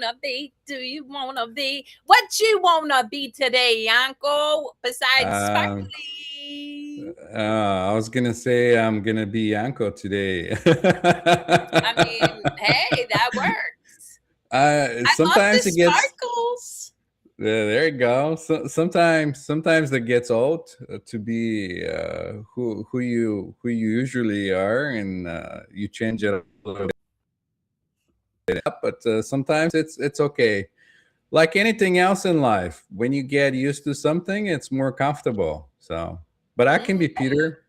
wanna be? Do you wanna be? What you wanna be today, Yanko? Besides Um, sparkly. I was gonna say I'm gonna be Yanko today. I mean, hey, that works. I love the Sometimes it gets sparkles. there you go. Sometimes that gets old to be who you usually are, and you change it a little bit up. But sometimes it's okay. Like anything else in life, when you get used to something, it's more comfortable. So, but I can be Mhm. Peter,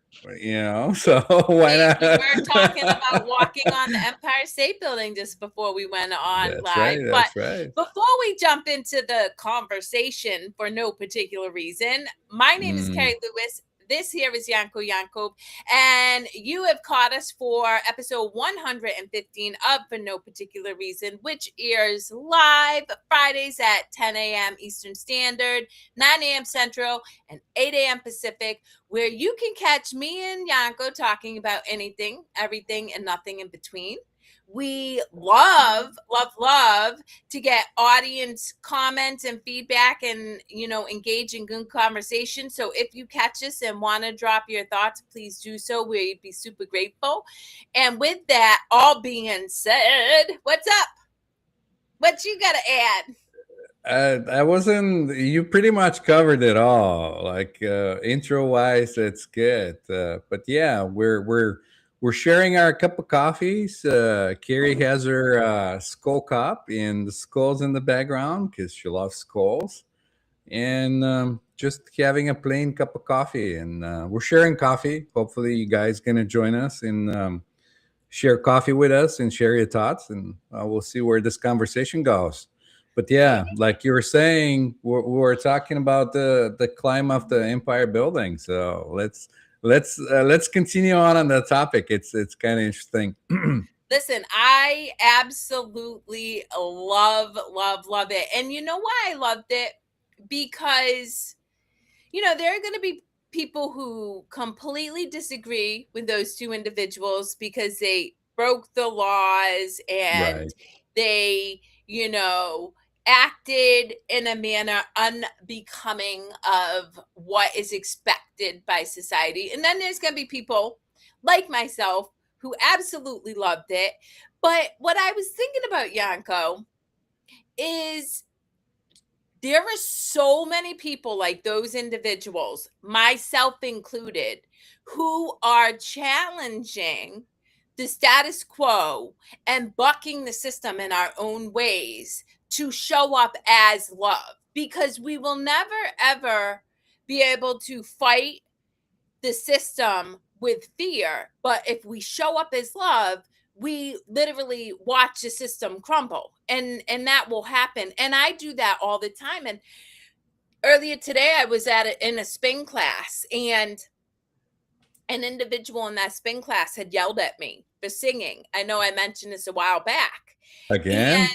so why We were talking not? about walking on the Empire State Building just before we went on That's live. right. But That's right. before we jump into the conversation for no particular reason, my name is Mm, Kerri Lewis. This here is Yanko Yankov, and you have caught us for episode 115 of For No Particular Reason, which airs live Fridays at 10 a.m. Eastern Standard, 9 a.m. Central, and 8 a.m. Pacific, where you can catch me and Yanko talking about anything, everything, and nothing in between. We love to get audience comments and feedback and, engage in good conversation. So if you catch us and want to drop your thoughts, please do so. We'd be super grateful. And with that all being said, what's up? What you got to add? I wasn't. You pretty much covered it all. Like intro wise, it's good. But yeah, we're sharing our cup of coffees. Kerri has her skull cup, and the skulls in the background because she loves skulls. And just having a plain cup of coffee, and we're sharing coffee. Hopefully, you guys gonna join us and share coffee with us and share your thoughts, and we'll see where this conversation goes. But yeah, like you were saying, we're talking about the climb of the Empire Building. So let's continue on the topic. It's kind of interesting. Listen, I absolutely love it. And you know why I loved it? Because, there are going to be people who completely disagree with those two individuals because they broke the laws and Right. they, you know, acted in a manner unbecoming of what is expected by society. And then there's going to be people like myself who absolutely loved it. But what I was thinking about, Yanko, is there are so many people like those individuals, myself included, who are challenging the status quo and bucking the system in our own ways to show up as love, because we will never ever be able to fight the system with fear. But if we show up as love, we literally watch the system crumble, and that will happen. And I do that all the time. And earlier today I was in a spin class, and an individual in that spin class had yelled at me for singing. I know I mentioned this a while back. Again. And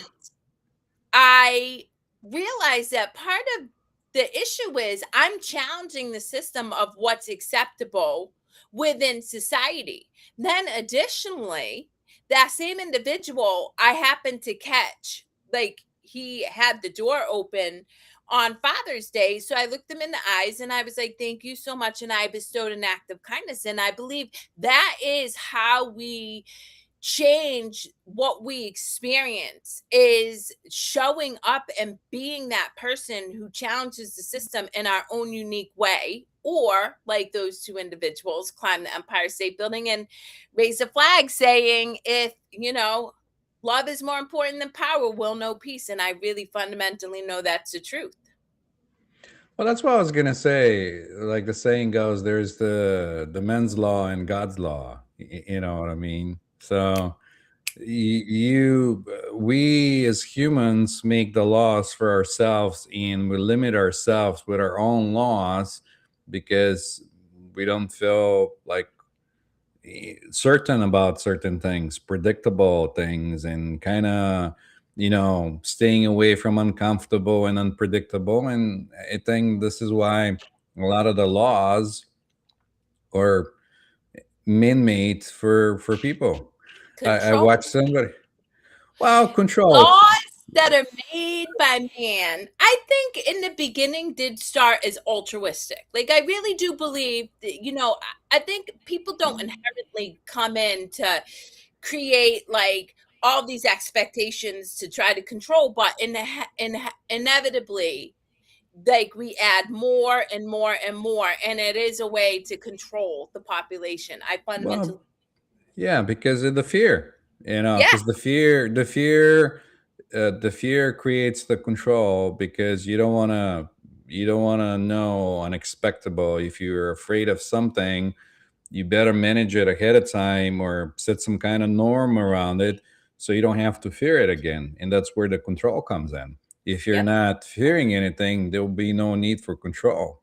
I realized that part of the issue is I'm challenging the system of what's acceptable within society. Then, additionally, that same individual I happened to catch, like he had the door open on Father's Day. So I looked him in the eyes and I was like, thank you so much. And I bestowed an act of kindness. And I believe that is how we change what we experience, is showing up and being that person who challenges the system in our own unique way, or like those two individuals climb the Empire State Building and raise a flag saying, if love is more important than power, we'll know peace. And I really fundamentally know that's the truth. Well, that's what I was gonna say. Like the saying goes, there's the men's law and God's law. You know what I mean? So we as humans make the laws for ourselves, and we limit ourselves with our own laws because we don't feel like certain about certain things, predictable things, and kind of staying away from uncomfortable and unpredictable. And I think this is why a lot of the laws are man-made for people. I Control watched somebody. Well, control. laws. that are made by man, I think in the beginning did start as altruistic. Like, I really do believe that, I think people don't inherently come in to create like all these expectations to try to control, but inevitably, like, we add more and more and more, and it is a way to control the population. I fundamentally, Well, yeah, because of the fear, yeah, because the fear creates the control because you don't want to know unexpectable. If you're afraid of something, you better manage it ahead of time or set some kind of norm around it so you don't have to fear it again. And that's where the control comes in. If you're yep. not fearing anything, there will be no need for control.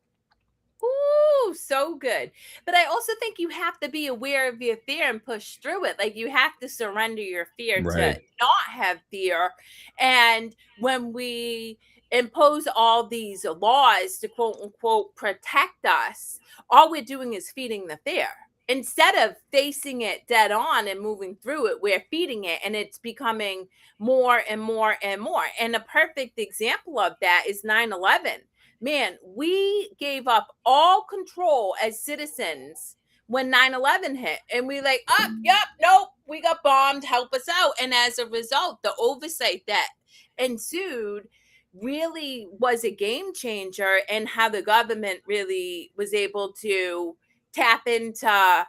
Ooh, so good. But I also think you have to be aware of your fear and push through it. Like, you have to surrender your fear to Right. not have fear. And when we impose all these laws to quote unquote protect us, all we're doing is feeding the fear. Instead of facing it dead on and moving through it, we're feeding it, and it's becoming more and more and more. And a perfect example of that is 9/11. Man, we gave up all control as citizens when 9/11 hit. And we like, yep, nope, we got bombed, help us out. And as a result, the oversight that ensued really was a game changer in how the government really was able to tap into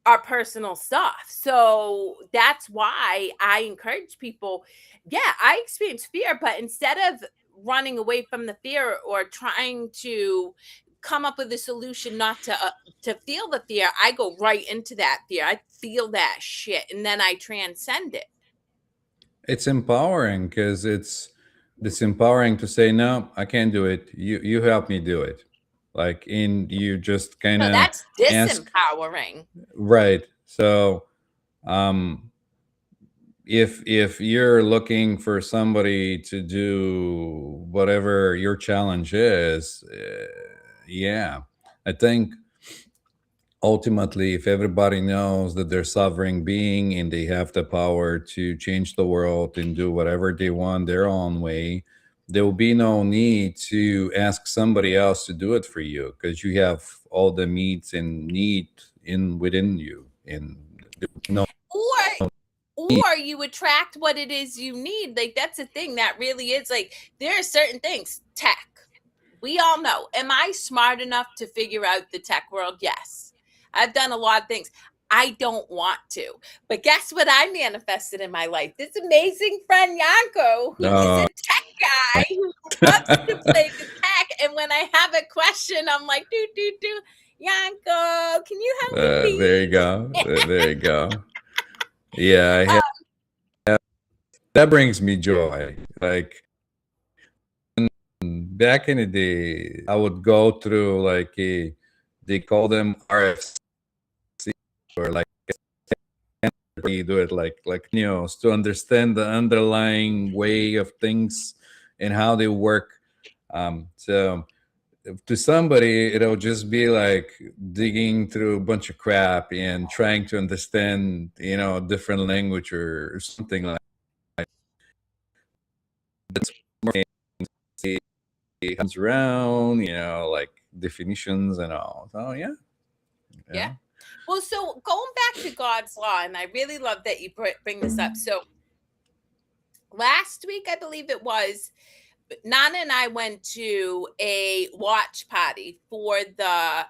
our personal stuff. So that's why I encourage people. Yeah, I experience fear, but instead of running away from the fear or trying to come up with a solution not to feel the fear, I go right into that fear. I feel that shit, and then I transcend it. It's empowering because it's empowering to say, no, I can't do it. You help me do it. Like, in you just kind No, of that's ask. disempowering. Right. So, um if you're looking for somebody to do whatever your challenge is, yeah, I think ultimately, if everybody knows that they're sovereign being and they have the power to change the world and do whatever they want their own way, there will be no need to ask somebody else to do it for you because you have all the needs and need in within you, and no Or you attract what it is you need. Like, that's a thing that really is like, there are certain things. Tech, we all know. Am I smart enough to figure out the tech world? Yes. I've done a lot of things. I don't want to. But guess what I manifested in my life? This amazing friend Yanko, who is a uh, tech guy who loves to play with tech. And when I have a question, I'm like, do. Yanko, can you help me, there you please? go. There you go. Yeah, I Uh, have, that brings me joy. Like, back in the day, I would go through like they call them RFC, or like you do it like to understand the underlying way of things and how they work. So to somebody, it'll just be like digging through a bunch of crap and trying to understand, a different language or something like that's more fancy, comes around, like definitions and all. So yeah, yeah. yeah. Well, so going back to God's law, and I really love that you bring this up. So last week, I believe it was, Nana and I went to a watch party for the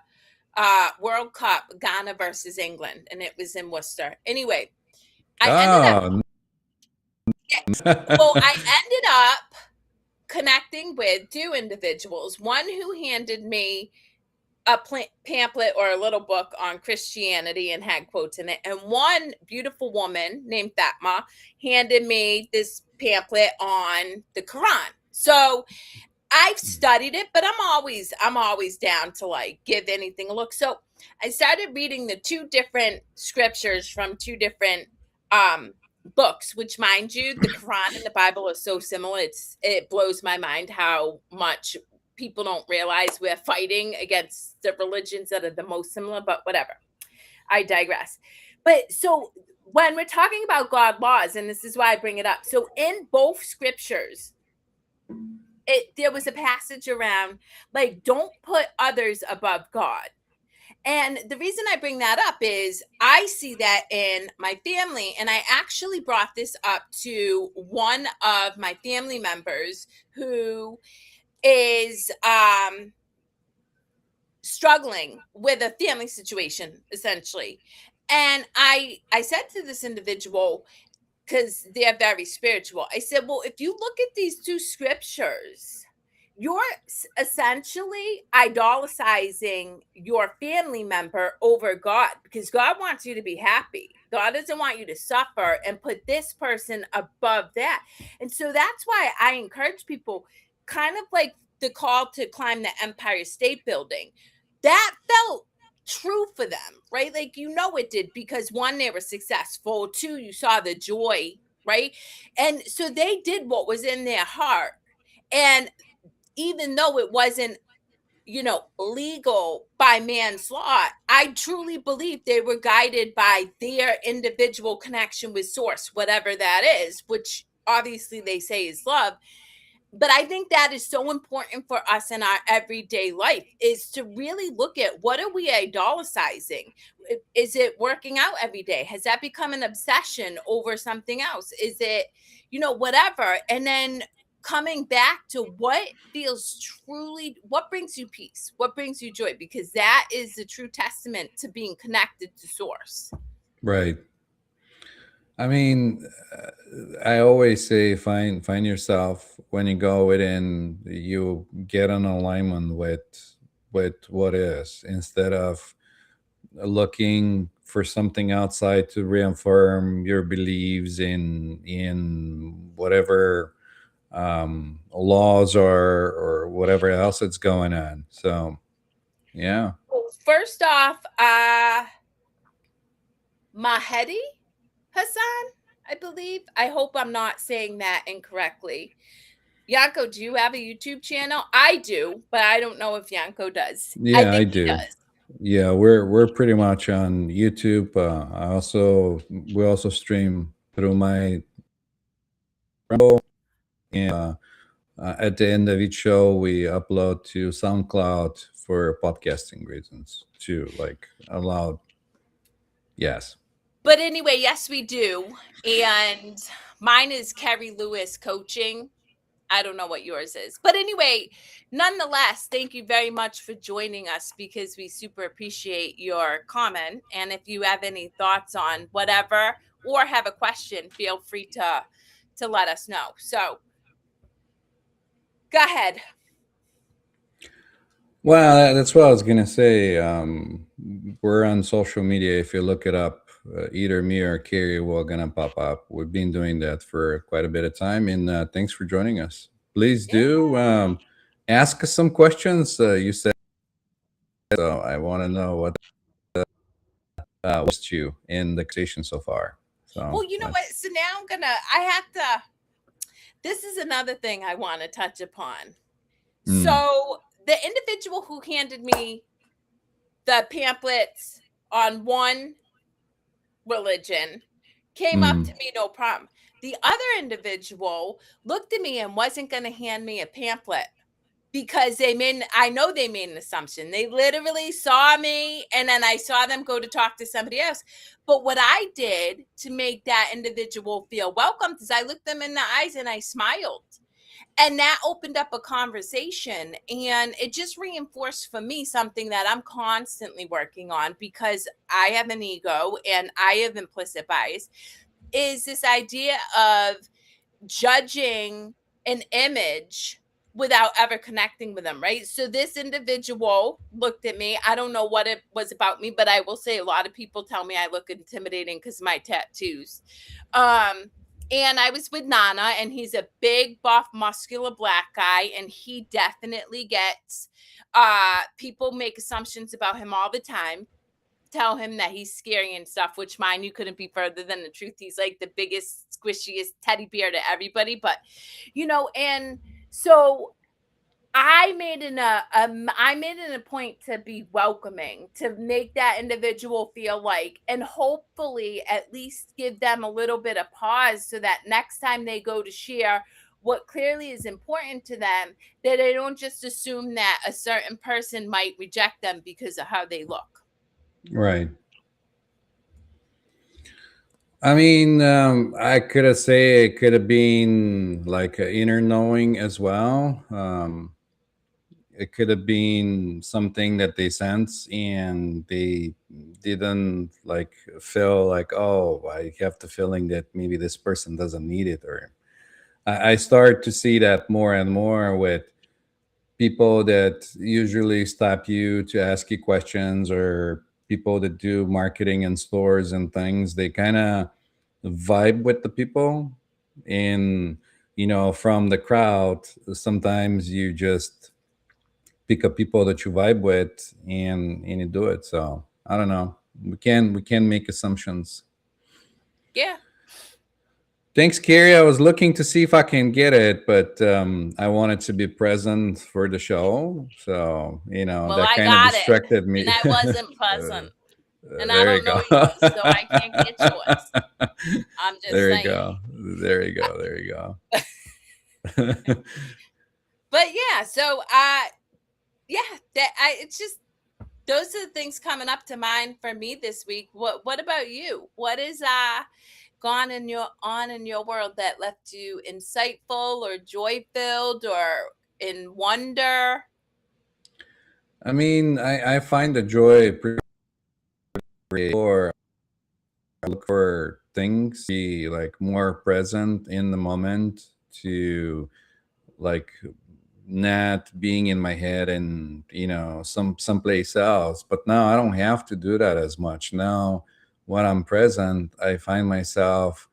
World Cup, Ghana versus England, and it was in Worcester. Anyway, I ended up, Oh, yes. Well, I ended up connecting with two individuals, one who handed me a pamphlet or a little book on Christianity and had quotes in it. And one beautiful woman named Fatma handed me this pamphlet on the Quran. So I've studied it, but I'm always down to like give anything a look. So I started reading the two different scriptures from two different um books, which, mind you, the Quran and the Bible are so similar. It blows my mind how much people don't realize we're fighting against the religions that are the most similar, but whatever. I digress. But so when we're talking about God laws, and this is why I bring it up. So in both scriptures, there was a passage around like, don't put others above God. And the reason I bring that up is I see that in my family. And I actually brought this up to one of my family members who is struggling with a family situation, essentially. And I said to this individual, because they're very spiritual, I said, well, if you look at these two scriptures, you're essentially idolatizing your family member over God, because God wants you to be happy. God doesn't want you to suffer and put this person above that. And so that's why I encourage people, kind of like the call to climb the Empire State Building. That felt true for them, right? Like, it did, because one, they were successful, two, you saw the joy, right? And so they did what was in their heart. And even though it wasn't, legal by man's law, I truly believe they were guided by their individual connection with source, whatever that is, which obviously they say is love. But I think that is so important for us in our everyday life, is to really look at, what are we idolatizing? Is it working out every day? Has that become an obsession over something else? Is it, whatever? And then coming back to what feels truly, what brings you peace, what brings you joy, because that is the true testament to being connected to source. Right. I mean, I always say find yourself when you go within. You get an alignment with what is, instead of looking for something outside to reaffirm your beliefs in whatever laws or whatever else that's going on. So yeah. First off, Mahedi Hassan, I believe. I hope I'm not saying that incorrectly. Yanko, do you have a YouTube channel? I do, but I don't know if Yanko does. I Yeah, I think he do. does. Yeah, we're pretty much on YouTube. We also stream through my and at the end of each show we upload to SoundCloud for podcasting reasons to like allow. Yes. But anyway, yes, we do. And mine is Kerri Lewis Coaching. I don't know what yours is. But anyway, nonetheless, thank you very much for joining us, because we super appreciate your comment. And if you have any thoughts on whatever, or have a question, feel free to let us know. So go ahead. Well, that's what I was gonna say. We're on social media. If you look it up, either me or Kerri will gonna pop up. We've been doing that for quite a bit of time, and thanks for joining us. Please Yeah. do ask us some questions. You said so. I want to know what you in the conversation so far. So Well, you know what? let's. So now I have to, this is another thing I want to touch upon. Mm, So the individual who handed me the pamphlets on one religion came up to mm, me, no problem. The other individual looked at me and wasn't going to hand me a pamphlet, because I know they made an assumption. They literally saw me, and then I saw them go to talk to somebody else. But what I did to make that individual feel welcomed is I looked them in the eyes and I smiled. And that opened up a conversation, and it just reinforced for me something that I'm constantly working on, because I have an ego and I have implicit bias, is this idea of judging an image without ever connecting with them, right? So this individual looked at me. I don't know what it was about me, but I will say a lot of people tell me I look intimidating because of my tattoos. And I was with Nana, and he's a big, buff, muscular black guy, and he definitely gets people make assumptions about him all the time, tell him that he's scary and stuff, which, mine, you couldn't be further than the truth. He's like the biggest, squishiest teddy bear to everybody. But, and so I made it a point to be welcoming, to make that individual feel like, and hopefully at least give them a little bit of pause so that next time they go to share what clearly is important to them, that they don't just assume that a certain person might reject them because of how they look. Right. I mean, I could have say it could have been like an inner knowing as well. It could have been something that they sense and they didn't like feel like, oh, I have the feeling that maybe this person doesn't need it. Or I start to see that more and more with people that usually stop you to ask you questions, or people that do marketing in stores and things. They kind of vibe with the people, and from the crowd sometimes you just pick up people that you vibe with, and you do it. So I don't know, we can make assumptions. Yeah. Thanks, Kerri. I was looking to see if I can get it, but I wanted to be present for the show, so Well, that I kind of got it. distracted me. And I wasn't present. And I There you don't go. know yours, so I can't get yours. I'm just There you saying. go. There you go. There you go. But yeah, so yeah, it's just those are the things coming up to mind for me this week. What about you? What is gone in your world that left you insightful or joy filled or in wonder? I mean, I find the joy pretty, or I look for things, be like more present in the moment, to like not being in my head and someplace else. But now I don't have to do that as much. Now when I'm present, I find myself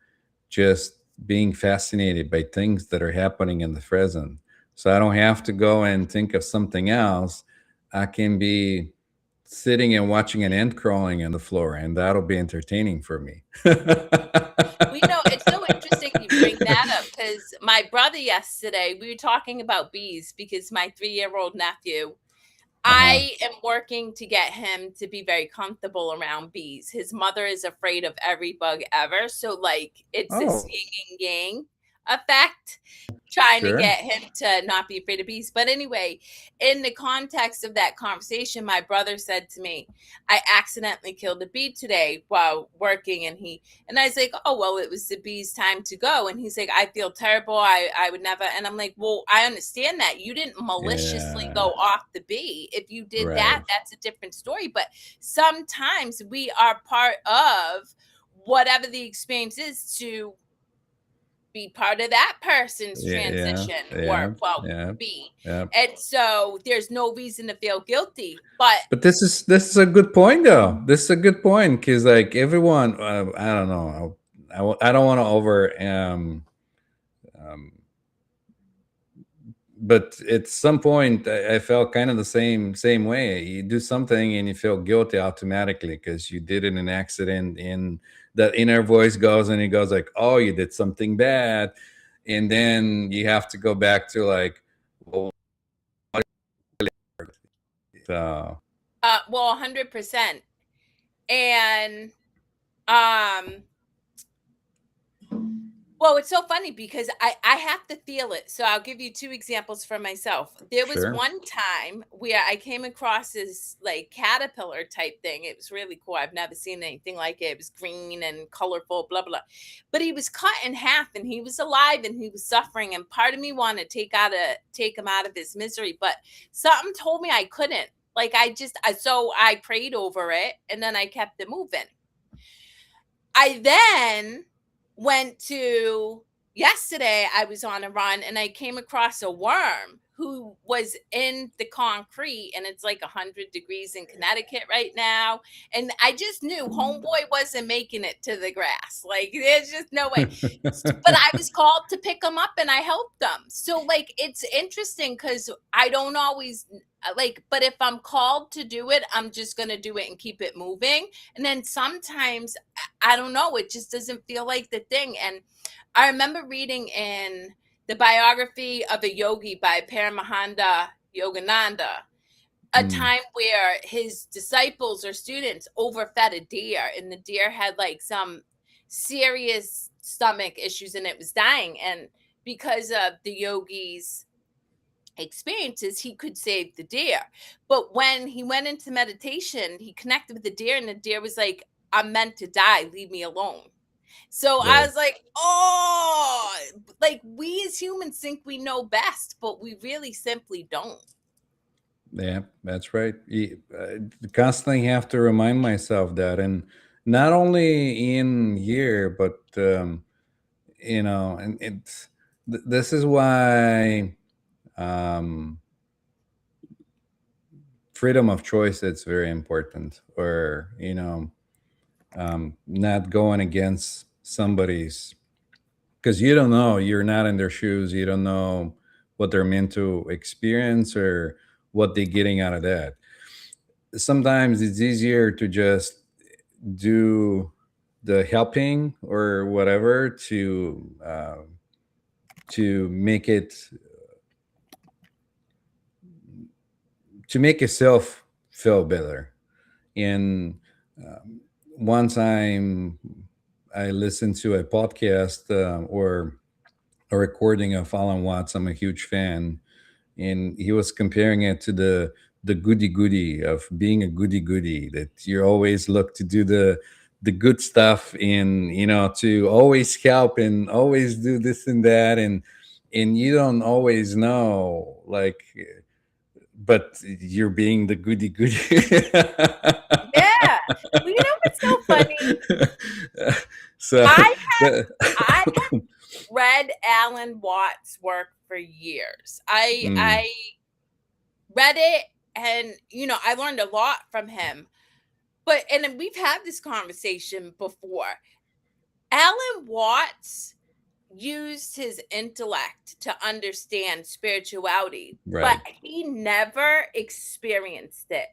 just being fascinated by things that are happening in the present. So I don't have to go and think of something else. I can be sitting and watching an ant crawling in the floor, and that'll be entertaining for me. Well, it's so interesting you bring that up because my brother yesterday, we were talking about bees because my 3-year-old nephew, Uh-huh. I am working to get him to be very comfortable around bees. His mother is afraid of every bug ever. So, like, it's this Oh, yin and yang effect, trying to sure. get him to not be afraid of bees. But anyway, in the context of that conversation, my brother said to me, I accidentally killed a bee today while working. And I was like, oh, well, it was the bee's time to go. And he's like, I feel terrible. I would never. And I'm like, well, I understand that. You didn't maliciously Yeah. go off the bee. If you did that, Right. that's a different story. But sometimes we are part of whatever the experience is to be part of that person's Yeah. Yeah. transition Yeah. or, well, Yeah. be. Yeah. And so there's no reason to feel guilty. But But this is a good point, though. This is a good point, because like everyone, I don't know. I don't want to um, but at some point I felt kind of the same way. You do something and you feel guilty automatically because you did it in an accident, and that inner voice goes and it goes like, oh, you did something bad. And then you have to go back to like, well, uh, well, 100%. And um well, it's so funny because I have to feel it. So I'll give you two examples for myself. There was sure. one time where I came across this like caterpillar type thing. It was really cool. I've never seen anything like it. It was green and colorful, blah blah. But he was cut in half and he was alive and he was suffering. And part of me wanted to take him out of his misery, but something told me I couldn't. Like so I prayed over it and then I kept it moving. I then went to yesterday, I was on a run and I came across a worm who was in the concrete, and it's like 100 degrees in Connecticut right now. And I just knew homeboy wasn't making it to the grass. Like, there's just no way. But I was called to pick him up and I helped them. So, like, it's interesting because I don't always like, but if I'm called to do it, I'm just going to do it and keep it moving. And then sometimes I don't know, it just doesn't feel like the thing. And I remember reading in the biography of a yogi by Paramahansa Yogananda, a Mm, time where his disciples or students overfed a deer, and the deer had like some serious stomach issues and it was dying. And because of the yogi's experiences, he could save the deer. But when he went into meditation, he connected with the deer, and the deer was like, I'm meant to die, leave me alone. So I right. was like, oh, like we as humans think we know best, but we really simply don't. Yeah, that's right. Constantly have to remind myself that, and not only in here, but and this is why um, freedom of choice it's very important, or not going against somebody's, because you don't know, you're not in their shoes, you don't know what they're meant to experience or what they're getting out of that. Sometimes it's easier to just do the helping or whatever to make it, to make yourself feel better. And um, one time I listened to a podcast, or a recording of Alan Watts. I'm a huge fan, and he was comparing it to the goody goody of being a goody goody, that you always look to do the good stuff, and to always help and always do this and that, and you don't always know, like, but you're being the goody goody. Yeah. Well, you know what's so funny? So I the, I read Alan Watts' work for years. I mm, I read it, and I learned a lot from him. But and then we've had this conversation before. Alan Watts used his intellect to understand spirituality, but right. he never experienced it.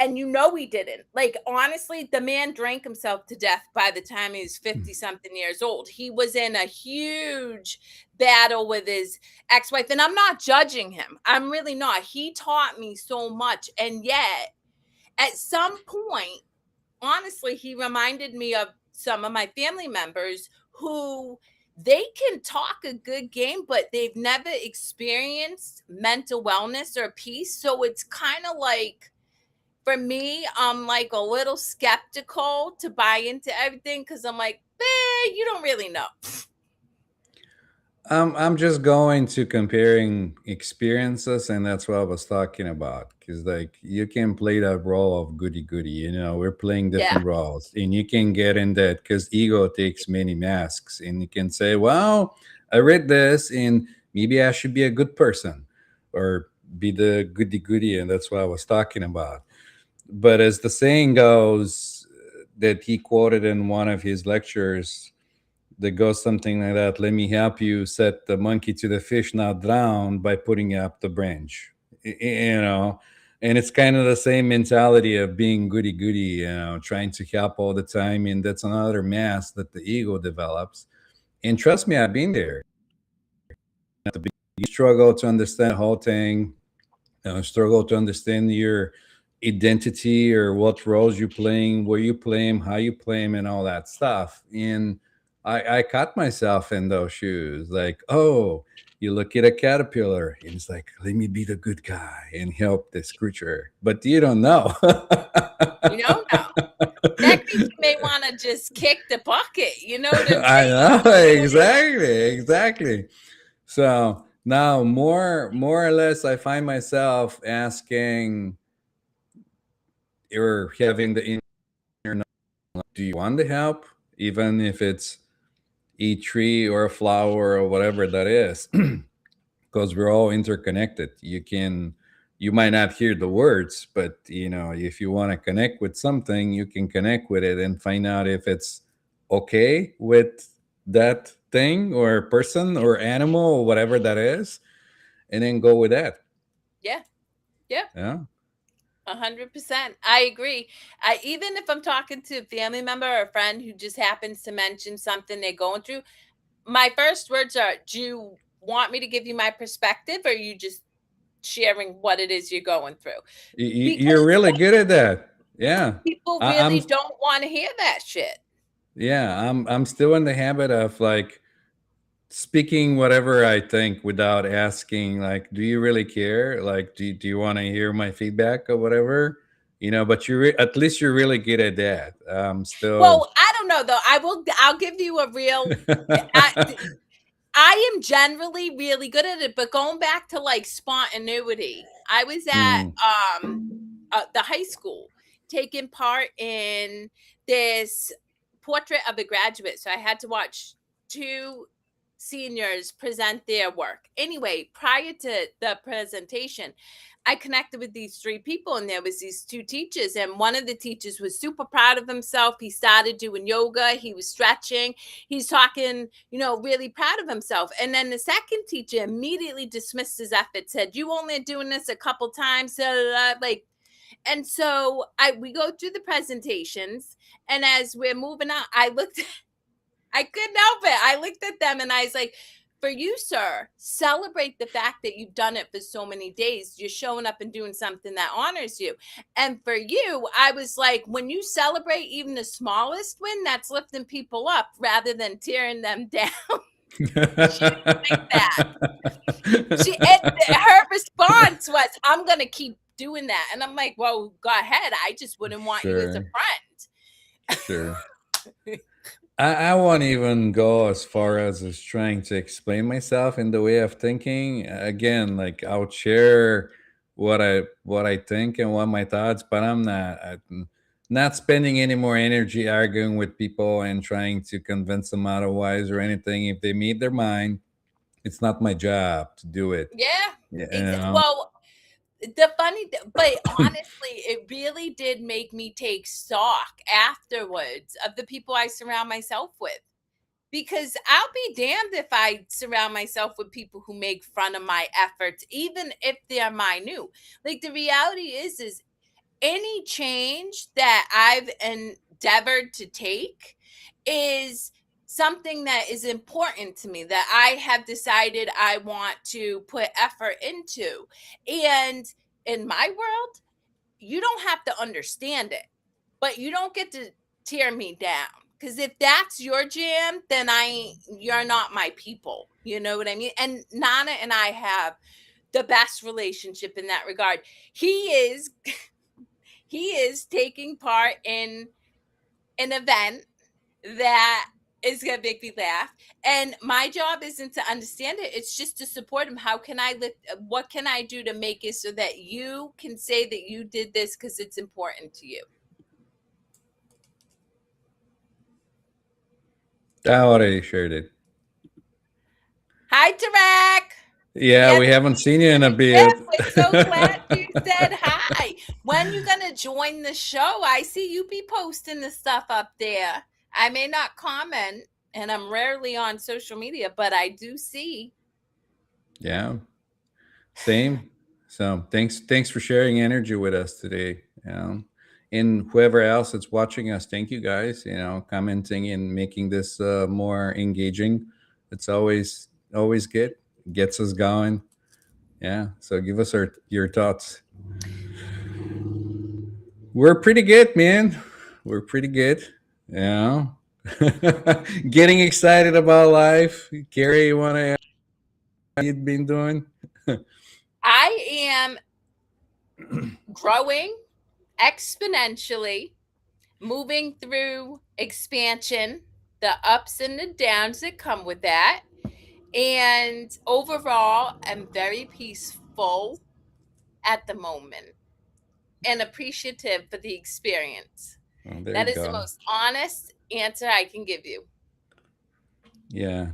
And he didn't. Like, honestly, the man drank himself to death by the time he was 50 something years old. He was in a huge battle with his ex-wife, and I'm not judging him. I'm really not. He taught me so much, and yet at some point, honestly, he reminded me of some of my family members who they can talk a good game, but they've never experienced mental wellness or peace. So it's kind of like, for me, I'm like a little skeptical to buy into everything because I'm like, you don't really know. I'm just going to comparing experiences, and that's what I was talking about. Because like you can play that role of goody goody. We're playing Yeah. different roles, and you can get in that because ego takes many masks, and you can say, "Well, I read this, and maybe I should be a good person, or be the goody goody," and that's what I was talking about. But as the saying goes, that he quoted in one of his lectures, that goes something like that: let me help you set the monkey to the fish not drown by putting up the branch. And it's kind of the same mentality of being goody goody, trying to help all the time, and that's another mask that the ego develops. And trust me, I've been there. At the beginning, you struggle to understand the whole thing, struggle to understand your identity or what roles you're playing, where you play them, how you play them, and all that stuff. And I caught myself in those shoes. Like, oh, you look at a caterpillar, and it's like, let me be the good guy and help this creature. But you don't know. You know, no. That creature may want to just kick the bucket. You know what I'm I know, saying? exactly. So now, more or less, I find myself asking or having the inner, do you want the help, even if it's a tree or a flower or whatever that is, because we're all interconnected. You might not hear the words, but if you want to connect with something, you can connect with it and find out if it's okay with that thing or person or animal or whatever that is, and then go with that. Yeah. Yeah. Yeah. 100%. I agree. Even if I'm talking to a family member or a friend who just happens to mention something they're going through, my first words are, do you want me to give you my perspective, or are you just sharing what it is you're going through? You're Because really good at that. Yeah. people I'm really don't want to hear that shit. yeah, I'm still in the habit of like speaking whatever I think without asking, like, do you really care? Like, do you want to hear my feedback or whatever? But at least you're really good at that. Still. Well, I don't know though. I'll give you a real I, I am generally really good at it, but going back to like spontaneity, I was at Mm. the high school taking part in this portrait of a graduate. So I had to watch two seniors present their work. Anyway, prior to the presentation, I connected with these three people, and there was these two teachers, and one of the teachers was super proud of himself. He started doing yoga, he was stretching, he's talking, really proud of himself. And then the second teacher immediately dismissed his effort, said, "You only doing this a couple times," like. And so we go through the presentations, and as we're moving on, I couldn't help it. I looked at them and I was like, "For you, sir, celebrate the fact that you've done it for so many days. You're showing up and doing something that honors you." And for you, I was like, when you celebrate even the smallest win, that's lifting people up rather than tearing them down. She didn't like that. Her response was, "I'm going to keep doing that." And I'm like, "Well, go ahead. I just wouldn't want you as a Sure. friend." Sure. I won't even go as far as trying to explain myself in the way of thinking. Again, like I'll share what I think and what my thoughts, but I'm not spending any more energy arguing with people and trying to convince them otherwise or anything. If they meet their mind, it's not my job to do it. Yeah. Yeah. Well, but honestly, it really did make me take stock afterwards of the people I surround myself with. Because I'll be damned if I surround myself with people who make fun of my efforts, even if they're minute. Like the reality is any change that I've endeavored to take is something that is important to me, that I have decided I want to put effort into. And in my world, you don't have to understand it, but you don't get to tear me down. Because if that's your jam, then you're not my people. You know what I mean? And Nana and I have the best relationship in that regard. He is he is taking part in an event that is going to make me laugh, and my job isn't to understand it, it's just to support him. How can I lift, what can I do to make it so that you can say that you did this because it's important to you? I already shared it. Hi, Tarek. Yeah, Yes, we haven't seen you in a yes, bit. we're so glad you said hi. When you gonna join the show? I see you be posting the stuff up there. I may not comment, and I'm rarely on social media, but I do see. Yeah. Same. So thanks for sharing energy with us today. And whoever else that's watching us, thank you guys. Commenting and making this more engaging. It's always good. Gets us going. Yeah. So give us your thoughts. We're pretty good, man. We're pretty good. Yeah. Getting excited about life. Kerri, you want to add what you've been doing? I am growing exponentially, moving through expansion, the ups and the downs that come with that. And overall, I'm very peaceful at the moment and appreciative for the experience. Oh, there That you is the go. most honest answer I can give you. Yeah.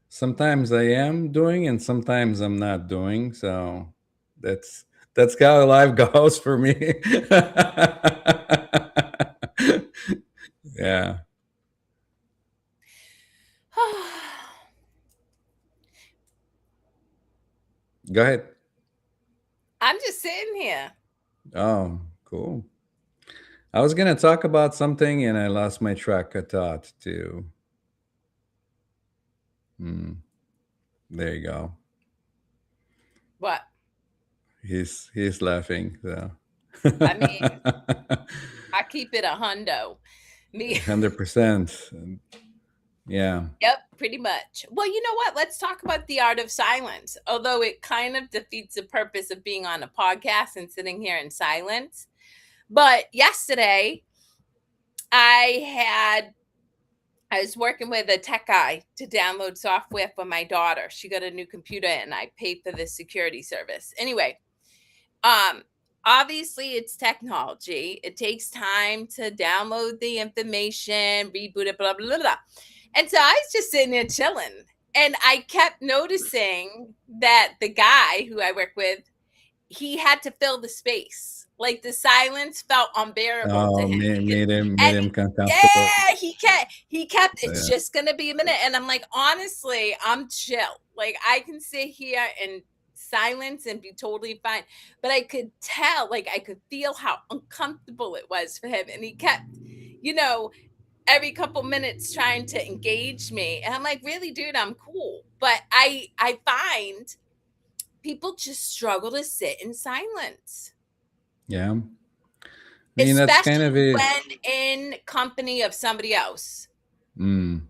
Sometimes I am doing and sometimes I'm not doing. So that's that's how life goes for me. Yeah. Go ahead. I'm just sitting here. Oh, cool. I was gonna talk about something and I lost my track of thought too. Hmm. There you go. What? He's laughing. So. I mean, I keep it a hundo. Me. 100%. Yeah. Yep, pretty much. Well, you know what? Let's talk about the art of silence. Although it kind of defeats the purpose of being on a podcast and sitting here in silence. But yesterday, I had I was working with a tech guy to download software for my daughter. She got a new computer and I paid for the security service. Anyway, um obviously it's technology. It takes time to download the information, reboot it, blah blah blah, blah. And so I was just sitting there chilling. And I kept noticing that the guy who I work with, he had to fill the space. Like the silence felt unbearable to Oh, him. made And him uncomfortable. yeah, he kept it's Yeah. just gonna be a minute. And I'm like, honestly, I'm chill. Like I can sit here in silence and be totally fine. But I could tell, like I could feel how uncomfortable it was for him. And he kept, you know, every couple minutes trying to engage me. And I'm like, really, dude, I'm cool. But I find people just struggle to sit in silence, Yeah. I mean, that's kind of especially it. when in company of somebody else. Mm.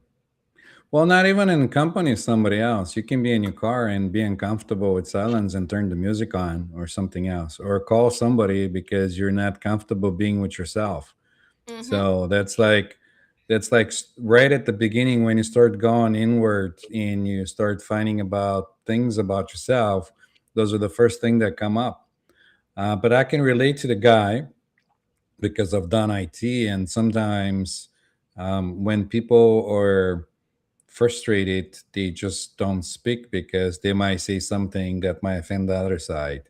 Well, not even in company of somebody else. You can be in your car and be uncomfortable with silence and turn the music on or something else, or call somebody because you're not comfortable being with yourself. Hmm. So right at the beginning when you start going inward and you start finding about things about yourself. Those are the first thing that come up. But I can relate to the guy because I've done IT, and sometimes when people are frustrated, they just don't speak because they might say something that might offend the other side.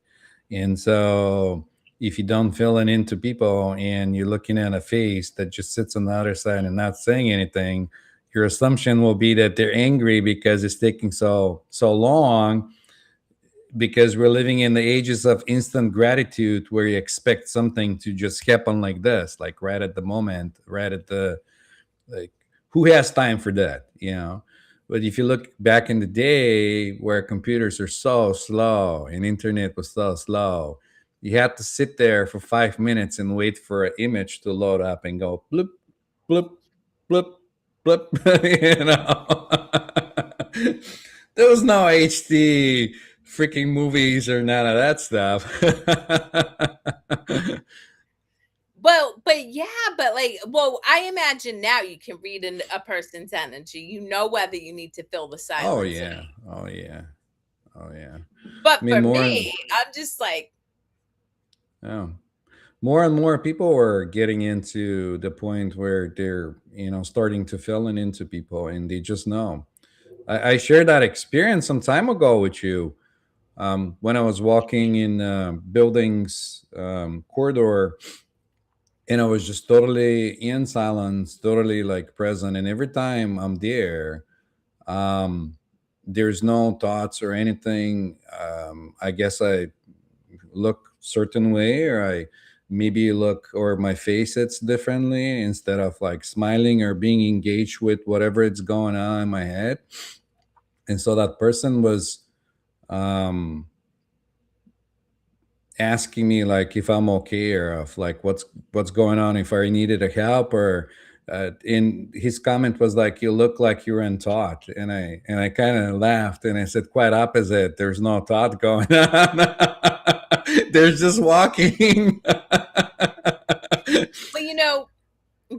And so if you don't fill it into people and you're looking at a face that just sits on the other side and not saying anything, your assumption will be that they're angry because it's taking so long, because we're living in the ages of instant gratitude where you expect something to just happen like this, like right at the moment, right at the, like, who has time for that? But if you look back in the day where computers are so slow and internet was so slow, you had to sit there for 5 minutes and wait for an image to load up and go bloop bloop bloop bloop. you know there was no HD freaking movies or none of that stuff. Well, but yeah, but like, well, I imagine now you can read a person's energy. You know whether you need to fill the Oh silence or yeah, not. oh yeah, oh yeah. I But mean, for me, I'm just like, yeah, more and more people are getting into the point where they're starting to fill in into people, and they just know. I shared that experience some time ago with you, when I was walking in buildings corridor, and I was just totally in silence, totally like present, and every time I'm there, um, there's no thoughts or anything. I guess I look certain way, or I maybe look, or my face sits differently instead of like smiling or being engaged with whatever it's going on in my head. And so that person was um asking me like if I'm okay, or of like what's going on, if I needed a help, or in his comment was like, you look like you're in thought. And I kind of laughed and I said, quite opposite, there's no thought going on. There's just walking. well,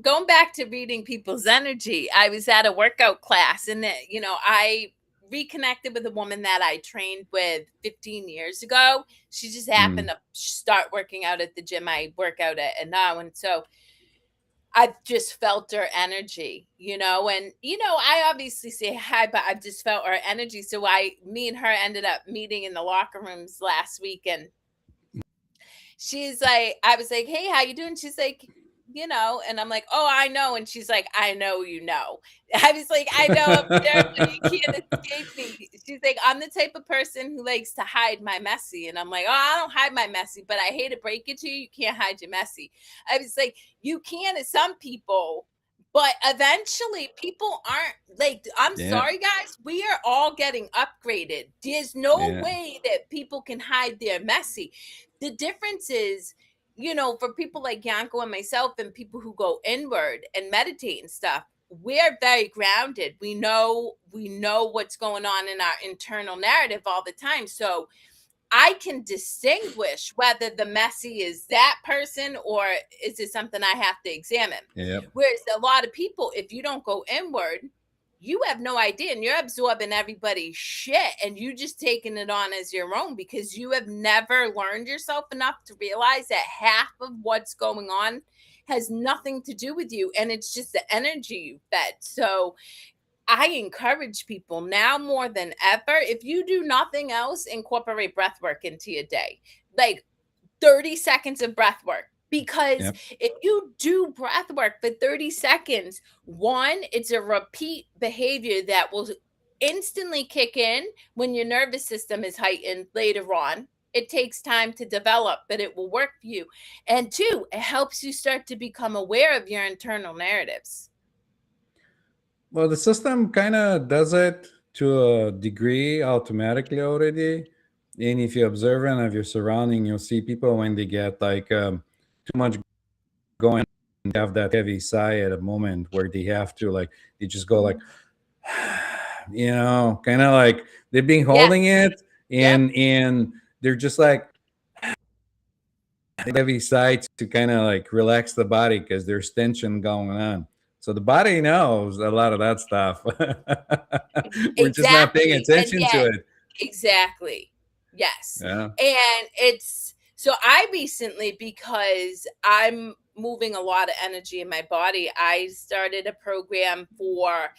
going back to reading people's energy, I was at a workout class and I reconnected with a woman that I trained with 15 years ago. She just happened Mm, to start working out at the gym I work out at and now. And so I've just felt her energy, and I obviously say hi, but I've just felt her energy. So me and her ended up meeting in the locker rooms last week, and she's like, I was like, hey, how you doing? She's like, and I'm like, oh, I know. And she's like, I know, I was like, I know I'm there, but you can't escape me. She's like, I'm the type of person who likes to hide my messy. And I'm like, oh, I don't hide my messy, but I hate to break it to you. You can't hide your messy. I was like, you can, as some people, But eventually, people aren't like, I'm Yeah. sorry, guys, we are all getting upgraded. There's no Yeah. way that people can hide their messy. The difference is, for people like Yanko and myself and people who go inward and meditate and stuff, we're very grounded. We know what's going on in our internal narrative all the time. So I can distinguish whether the messy is that person or is it something I have to examine. Yeah. Whereas a lot of people, if you don't go inward, you have no idea and you're absorbing everybody's shit and you just taking it on as your own because you have never learned yourself enough to realize that half of what's going on has nothing to do with you and it's just the energy you fed. So I encourage people now more than ever, if you do nothing else, incorporate breath work into your day. Like 30 seconds of breath work. Because Yep. if you do breath work for 30 seconds, one, it's a repeat behavior that will instantly kick in when your nervous system is heightened later on. It takes time to develop, but it will work for you. And two, it helps you start to become aware of your internal narratives. Well, the system kind of does it to a degree automatically already. And if you observe and of your surrounding, you'll see people when they get like too much going, and have that heavy sigh at a moment where they have to like they just go like, kind of like they've been Yes. holding it, Yep. and they're just like heavy sigh to kind of like relax the body because there's tension going on. So the body knows a lot of that stuff. We're just not paying Exactly. And attention to yet, it. exactly. Yes. Yeah. And it's so I recently, because I'm moving a lot of energy in my body, I started a program for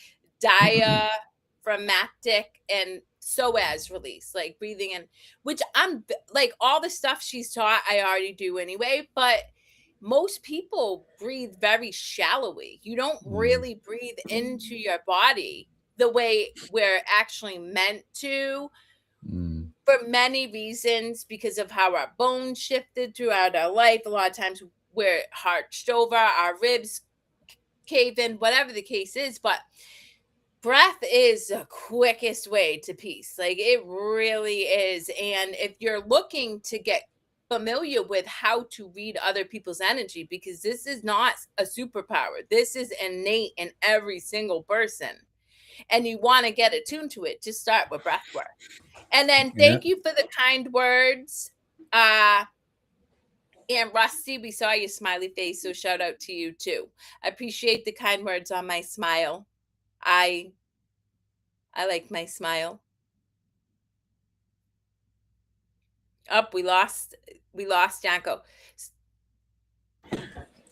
diaphragmatic and psoas release, like breathing in, which like all the stuff she's taught, I already do anyway, but most people breathe very shallowly. You don't Mm, really breathe into your body the way we're actually meant to mm, for many reasons because of how our bones shifted throughout our life. A lot of times we're arched over, our ribs cave in, whatever the case is. But breath is the quickest way to peace. Like it really is. And if you're looking to get familiar with how to read other people's energy, because this is not a superpower, this is innate in every single person. And you want to get attuned to it, just start with breath work. And then yeah. thank you for the kind words. Uh and Rusty, we saw your smiley face, so shout out to you too. I appreciate the kind words on my smile. I I like my smile. Up, we lost Yanko.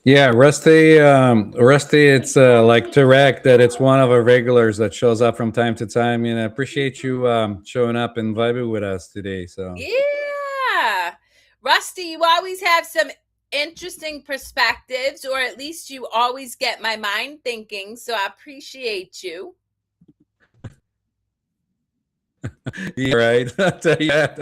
Yeah, Rusty, it's like Tarek that it's one of our regulars that shows up from time to time, and I appreciate you showing up and vibing with us today. So Yeah. Rusty, you always have some interesting perspectives, or at least you always get my mind thinking. So I appreciate you. yeah, right. I'll tell you that.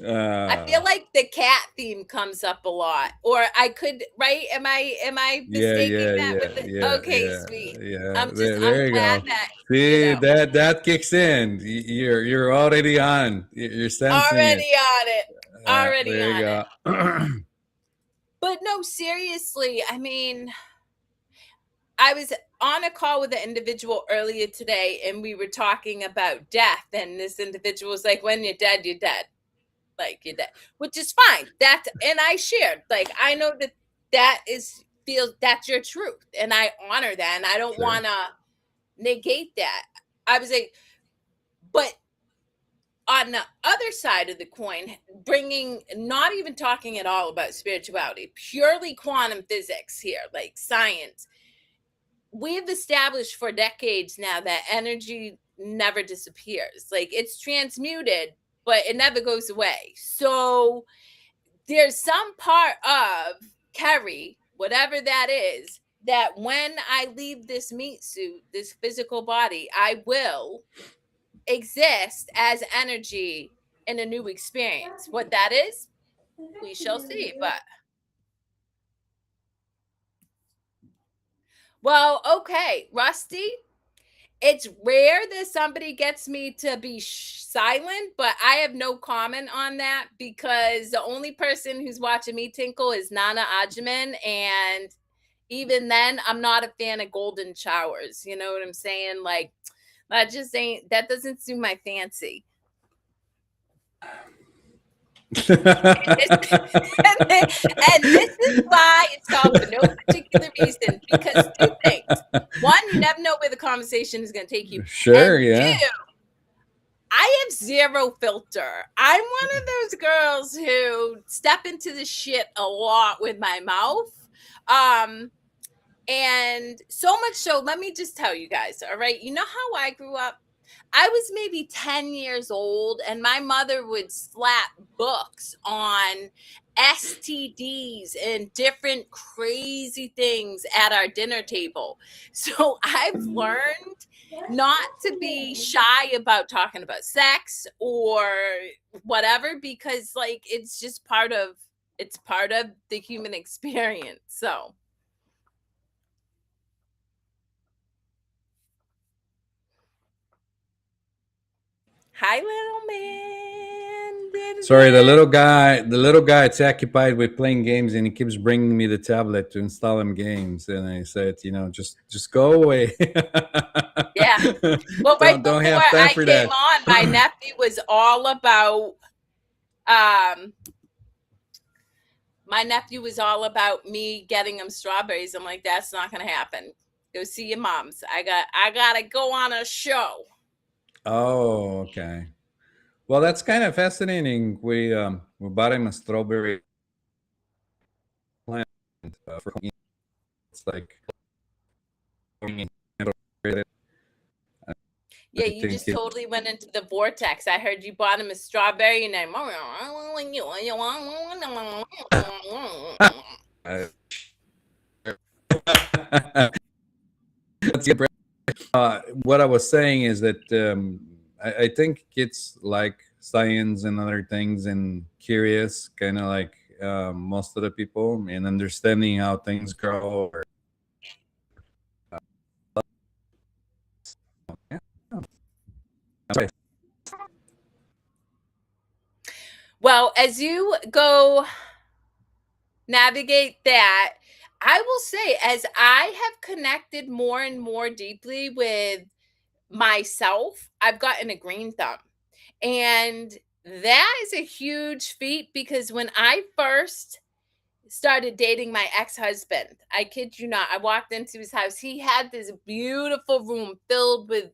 I feel like the cat theme comes up a lot. Or I could, right? Am I Yeah, mistaking yeah, that yeah, with the yeah, okay, yeah, sweet. yeah. I'm There you glad go. that, you See know, that kicks in. You're already on. You're sensing it. already on it. Already There you on it. go. But no, seriously, I mean, I was on a call with an individual earlier today and we were talking about death. And this individual was like, when you're dead, you're dead. Like you're dead, which is fine. And I shared, like, I know that that's your truth. And I honor that. And I don't Sure. want to negate that. I was like, but on the other side of the coin, bringing, not even talking at all about spirituality, purely quantum physics here, like science, we've established for decades now that energy never disappears. Like it's transmuted, but it never goes away. So there's some part of Kerri, whatever that is, that when I leave this meat suit, this physical body, I will exist as energy in a new experience. What that is, we shall see. But Well, okay, Rusty. It's rare that somebody gets me to be silent, but I have no comment on that because the only person who's watching me tinkle is Nana Ajman, and even then, I'm not a fan of golden showers. You know what I'm saying? Like, that doesn't suit my fancy. And this is why it's called for no particular reason, because two things. One, you never know where the conversation is going to take you. Sure, And yeah. two, I have zero filter. I'm one of those girls who step into the shit a lot with my mouth. Um, and so much so, let me just tell you guys, all right? You know how I grew up? I was maybe 10 years old, and my mother would slap books on STDs and different crazy things at our dinner table. So I've learned not to be shy about talking about sex or whatever, because like it's just part of the human experience. So hi, little man. Did it Sorry, again. the little guy, it's occupied with playing games, and he keeps bringing me the tablet to install him games. And I said, just go away. Yeah. Well, right Don't before have time I for came that. on, um my nephew was all about me getting him strawberries. I'm like, that's not gonna happen. Go see your moms. I gotta go on a show. Oh, okay. Well, that's kind of fascinating. We bought him a strawberry plant for it's like Yeah, I you think just it. totally went into the vortex. I heard you bought him a strawberry and then Uh, Let's get what I was saying is that I think kids like science and other things and curious, kind of like most of the people, and understanding how things grow. Or, yeah. Well, as you go navigate that, I will say, as I have connected more and more deeply with myself, I've gotten a green thumb. And that is a huge feat because when I first started dating my ex-husband, I kid you not, I walked into his house. He had this beautiful room filled with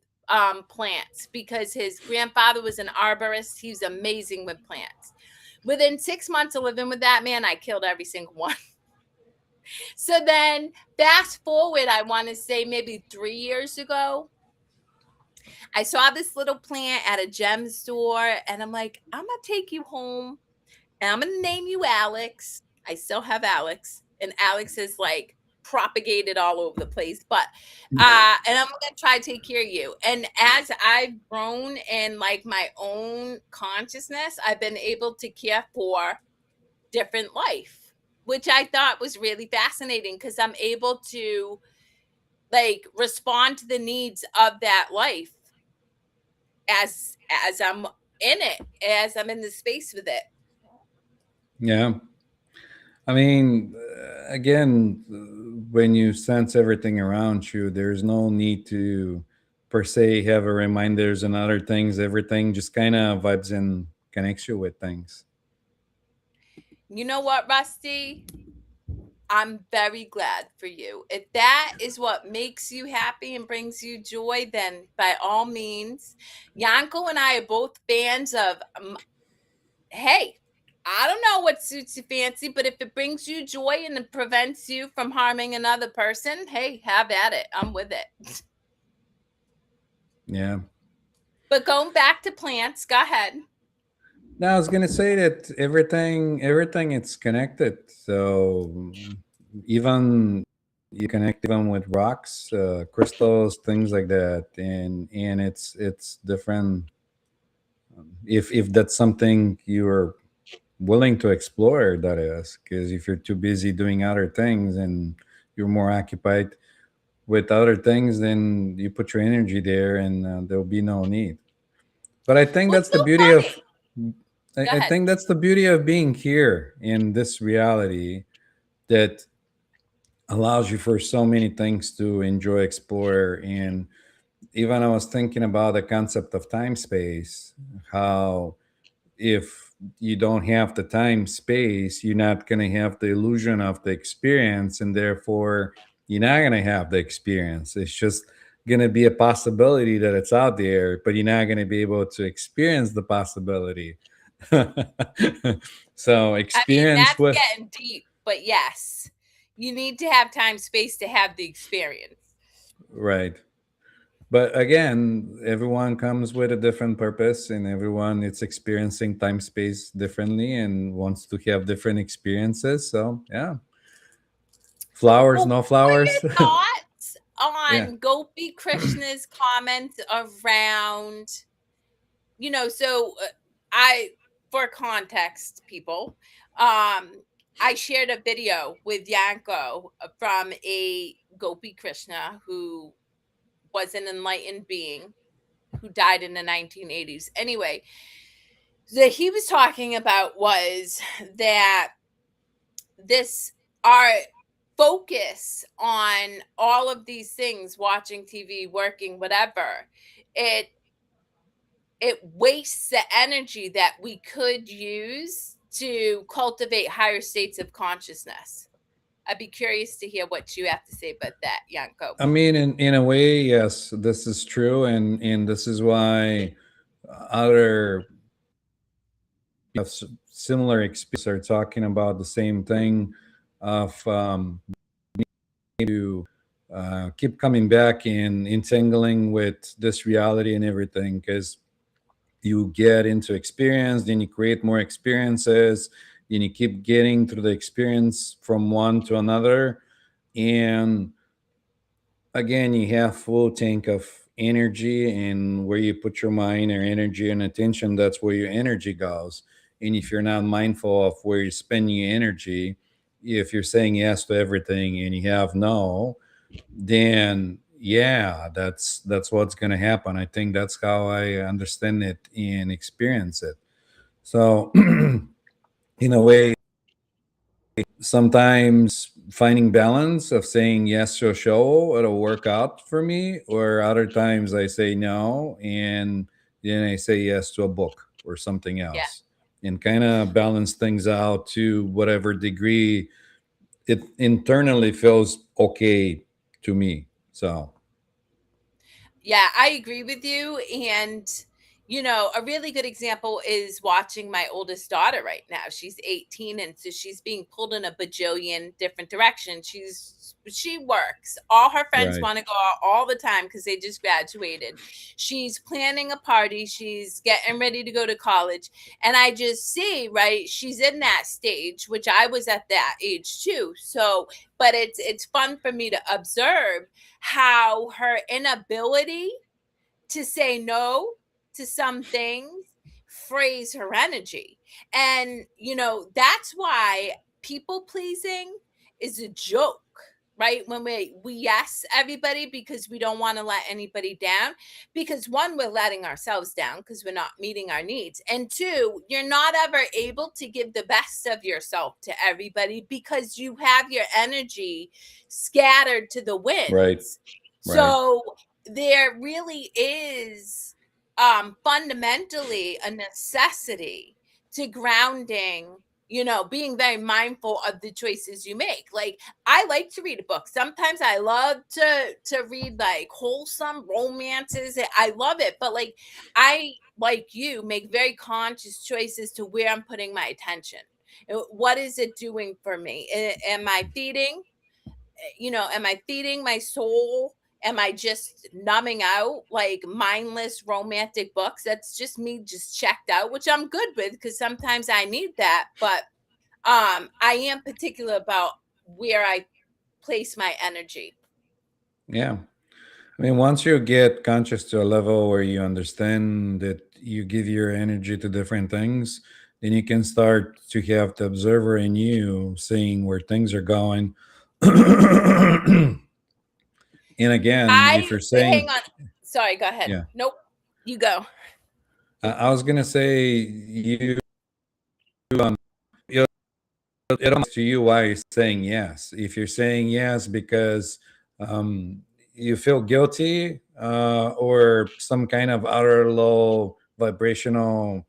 plants because his grandfather was an arborist. He was amazing with plants. Within 6 months of living with that man, I killed every single one. So then fast forward, I want to say maybe 3 years ago, I saw this little plant at a gem store, and I'm like, I'm gonna take you home and I'm gonna name you Alex. I still have Alex, and Alex is like propagated all over the place, but and I'm gonna try to take care of you. And as I've grown in like my own consciousness, I've been able to care for different life, which I thought was really fascinating because I'm able to like respond to the needs of that life as I'm in it, as I'm in the space with it. Yeah. I mean, again, when you sense everything around you, there's no need to per se have a reminders and other things. Everything just kind of vibes and connects you with things. You know what, Rusty? I'm very glad for you. If that is what makes you happy and brings you joy, then by all means, Yanko and I are both fans of, hey, I don't know what suits your fancy, but if it brings you joy and it prevents you from harming another person, hey, have at it. I'm with it. Yeah. But going back to plants, go ahead. Now I was gonna say that everything it's connected. So even you connect even with rocks, crystals, things like that, and it's different. If that's something you're willing to explore, that is, because if you're too busy doing other things and you're more occupied, with other things, then you put your energy there, and there'll be no need. But I think Well, it's that's the so beauty of funny. Go I ahead. think that's the beauty of being here in this reality that allows you for so many things to enjoy, explore. And even I was thinking about the concept of time space, how if you don't have the time space, you're not going to have the illusion of the experience, and therefore you're not going to have the experience. It's just going to be a possibility that it's out there, but you're not going to be able to experience the possibility. So I mean, experience that's with getting deep, but yes, you need to have time space to have the experience. right. But again, everyone comes with a different purpose, and everyone is experiencing time space differently and wants to have different experiences. So yeah, flowers, Well, no what are your flowers. thoughts Yeah. on Gopi Krishna's comments around, I, for context, people, I shared a video with Yanko from a Gopi Krishna who was an enlightened being who died in the 1980s. Anyway, that he was talking about was that this our focus on all of these things, watching TV, working, whatever, it it wastes the energy that we could use to cultivate higher states of consciousness. I'd be curious to hear what you have to say about that, Yanko. I mean, in a way, yes, this is true, and this is why other of similar experience are talking about the same thing of to keep coming back and entangling with this reality and everything, because you get into experience, then you create more experiences, then you keep getting through the experience from one to another, and again you have full tank of energy, and where you put your mind or energy and attention, that's where your energy goes. And if you're not mindful of where you're spending your energy, if you're saying yes to everything and you have no, then yeah, that's what's going to happen. I think that's how I understand it and experience it. So in a way, sometimes finding balance of saying yes to a show, it'll work out for me, or other times I say no, and then I say yes to a book or something Yeah. else, and kind of balance things out to whatever degree it internally feels okay to me. So Yeah, I agree with you. And, a really good example is watching my oldest daughter right now. She's 18. And so she's being pulled in a bajillion different directions. She works. All her friends right. want to go out all the time because they just graduated. She's planning a party. She's getting ready to go to college. And I just see, right, she's in that stage, which I was at that age too. So, but it's fun for me to observe how her inability to say no to some things frays her energy. And, that's why people pleasing is a joke, right? When we yes everybody because we don't want to let anybody down, because one, we're letting ourselves down because we're not meeting our needs, and two, you're not ever able to give the best of yourself to everybody because you have your energy scattered to the Right. winds. Right. So there really is fundamentally a necessity to grounding, being very mindful of the choices you make. Like, I like to read a book. Sometimes I love to read like wholesome romances. I love it, but like, I, like you, make very conscious choices to where I'm putting my attention. What is it doing for me? Am I feeding? Am I feeding my soul? Am I just numbing out like mindless romantic books? That's just me just checked out, which I'm good with because sometimes I need that. But I am particular about where I place my energy. Yeah. I mean, once you get conscious to a level where you understand that you give your energy to different things, then you can start to have the observer in you seeing where things are going. And again, if I you're hang saying, on. Sorry, go ahead. yeah, Nope, you go. I was gonna say um, it, it almost to you why you're saying yes. If you're saying yes because you feel guilty or some kind of outer low vibrational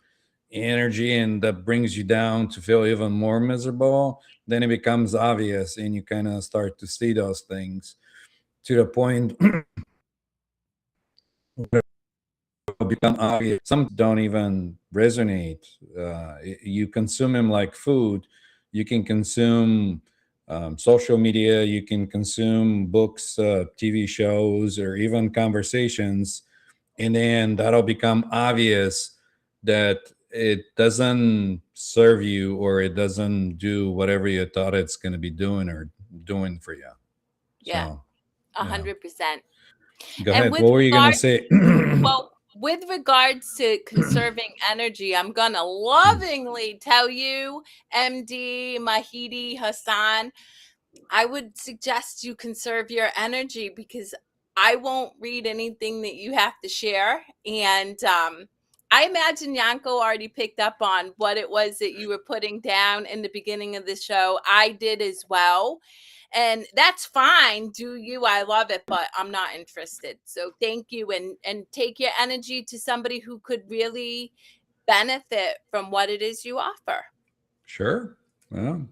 energy and that brings you down to feel even more miserable, then it becomes obvious and you kind of start to see those things to the point become obvious. Some don't even resonate. You consume them like food. You can consume social media. You can consume books, TV shows, or even conversations, and then that'll become obvious that it doesn't serve you or it doesn't do whatever you thought it's going to be doing or doing for you. Yeah, So, yeah. 100%. Go And ahead. with What were you going to regard, say? well, with regards to conserving energy, I'm gonna lovingly tell you, MD Mahidi Hassan, I would suggest you conserve your energy because I won't read anything that you have to share. And I imagine Yanko already picked up on what it was that you were putting down in the beginning of the show. I did as well. And that's fine. Do you? I love it, but I'm not interested. So thank you, and take your energy to somebody who could really benefit from what it is you offer. Sure. Well,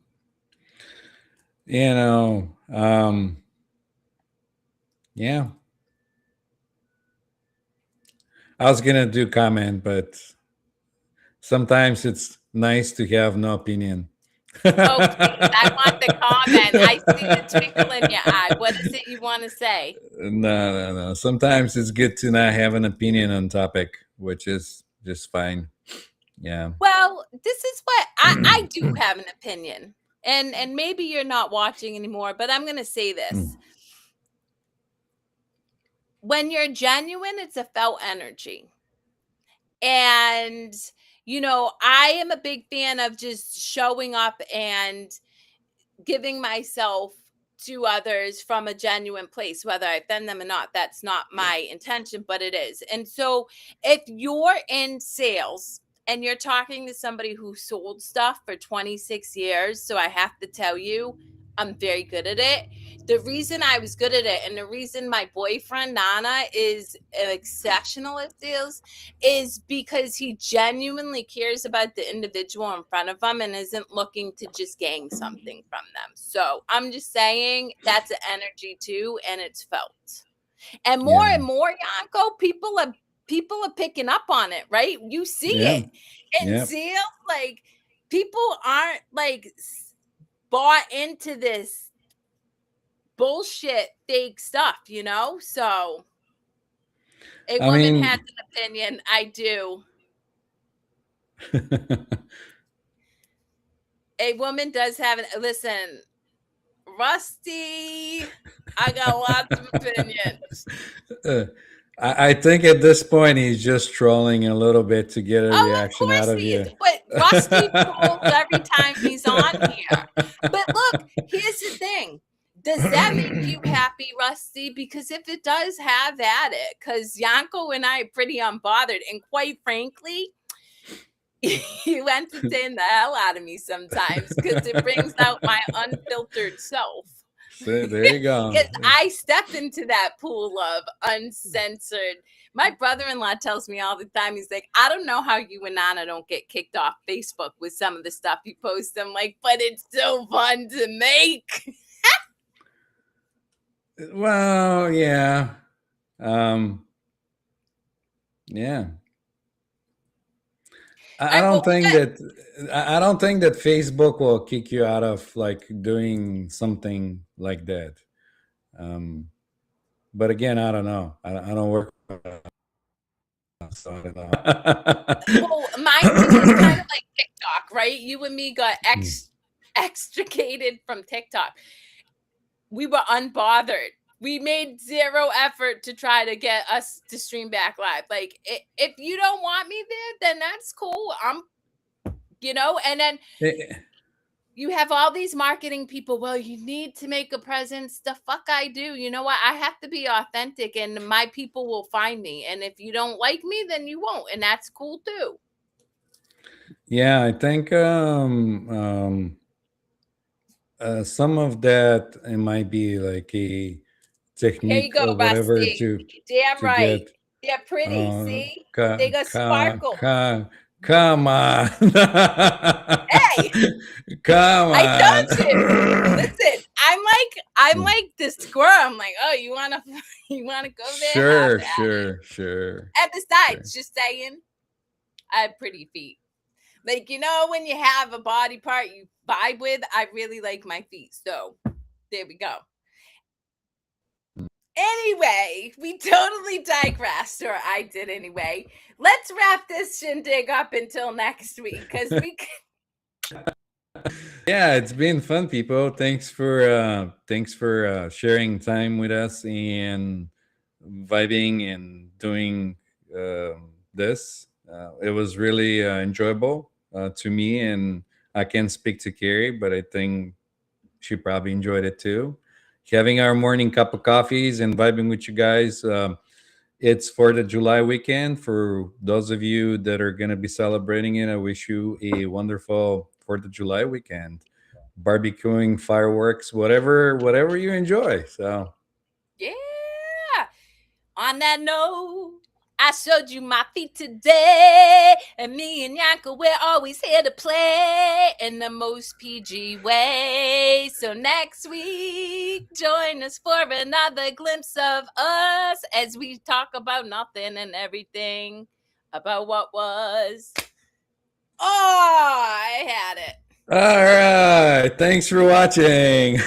you know, yeah. I was gonna do comment, but sometimes it's nice to have no opinion. Oh, please. I want the comment. I see the twinkle in your eye. What is it you want to say? No. Sometimes it's good to not have an opinion on topic, which is just fine. Yeah. Well, this is what I do have an opinion. And maybe you're not watching anymore, but I'm going to say this. When you're genuine, it's a felt energy. And I am a big fan of just showing up and giving myself to others from a genuine place, whether I offend them or not. That's not my intention, but it is. And so if you're in sales and you're talking to somebody who sold stuff for 26 years, so I have to tell you, I'm very good at it. The reason I was good at it and the reason my boyfriend Nana is exceptional at sales is because he genuinely cares about the individual in front of him and isn't looking to just gain something from them. So I'm just saying that's an energy too, and it's felt. And Yeah. more, Yanko, people are picking up on it, right? You see Yeah. it in Yeah. sales, like people aren't like bought into this bullshit fake stuff. So a I woman has mean, an opinion. I do. A woman does have an listen, Rusty. I got lots of opinions. uh, I think at this point he's just trolling a little bit to get a Oh, of reaction out course of he is. you. But Rusty trolls every time he's on here. But look, here's the thing. Does that make you happy, Rusty? Because if it does, have at it. Because Yanko and I are pretty unbothered. And quite frankly, you entertain the hell out of me sometimes because it brings out my unfiltered self. So there you go. Yes, I step into that pool of uncensored. My brother-in-law tells me all the time, he's like, I don't know how you and Nana don't get kicked off Facebook with some of the stuff you post. I'm like, but it's so fun to make. Well, yeah. Um, yeah. I All right, don't well, we think got that I don't think that Facebook will kick you out of like doing something like that. Um, but again, I don't know. I don't work, so I don't know. well, my thing was kind of like TikTok, right? You and me got extricated from TikTok. We were unbothered. We made zero effort to try to get us to stream back live. Like, if you don't want me there, then that's cool. And then Eh, You have all these marketing people. Well, you need to make a presence. The fuck I do. You know what? I have to be authentic, and my people will find me. And if you don't like me, then you won't. And that's cool too. Yeah, I think some of that it might be like a Here you technique go, or whatever Rusty. to Damn right. get They're pretty. uh See? They got sparkle. come on. Hey, Come I on. told you. Listen, I'm like the squirrel. I'm like, oh, you wanna you wanna go there? Have Sure, at it. sure, sure, And sure. besides, just saying, I have pretty feet. Like, when you have a body part you vibe with, I really like my feet. So there we go. Anyway, we totally digressed, or I did anyway. Let's wrap this shindig up until next week because we. Yeah, it's been fun, people. Thanks for sharing time with us and vibing and doing this. It was really enjoyable to me, and I can't speak to Kerri, but I think she probably enjoyed it too. Having our morning cup of coffees and vibing with you guys. It's for the July weekend. For those of you that are going to be celebrating it, I wish you a wonderful 4th of July weekend. Barbecuing, fireworks, whatever you enjoy. So, Yeah. On that note, I showed you my feet today, and me and Yanko, we're always here to play in the most PG way. So next week, join us for another glimpse of us as we talk about nothing and everything about what was. Oh, I had it. all right. Thanks for watching.